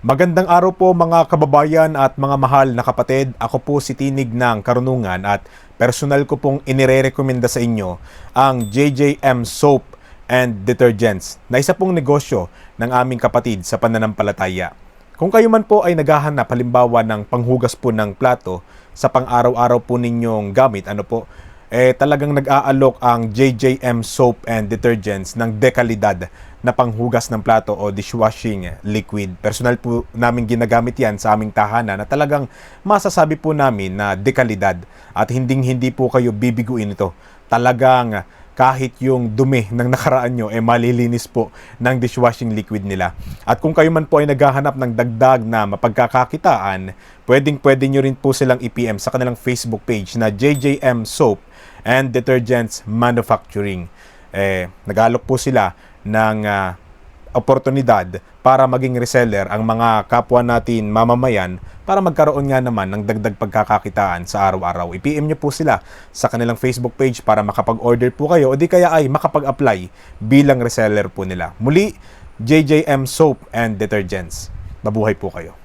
Magandang araw po mga kababayan at mga mahal na kapatid. Ako po si Tinig ng Karunungan at personal ko pong inirerekomenda sa inyo ang JJM Soap and Detergents na isa pong negosyo ng aming kapatid sa pananampalataya. Kung kayo man po ay naghahanap halimbawa ng panghugas po ng plato sa pang-araw-araw po ninyong gamit, talagang nag-aalok ang JJM Soap and Detergents ng dekalidad na panghugas ng plato o dishwashing liquid. Personal po namin ginagamit yan sa aming tahanan na talagang masasabi po namin na dekalidad at hindi po kayo bibiguin ito. Talagang kahit yung dumi ng nakaraan nyo malilinis po ng dishwashing liquid nila. At kung kayo man po ay naghahanap ng dagdag na mapagkakakitaan, pwede nyo rin po silang i-PM sa kanilang Facebook page na JJM Soap and Detergents Manufacturing. Nag-aalok po sila ng oportunidad para maging reseller ang mga kapwa natin mamamayan para magkaroon nga naman ng dagdag pagkakakitaan sa araw-araw. I-PM nyo po sila sa kanilang Facebook page para makapag-order po kayo o di kaya ay makapag-apply bilang reseller po nila. Muli, JJM Soap and Detergents. Mabuhay po kayo.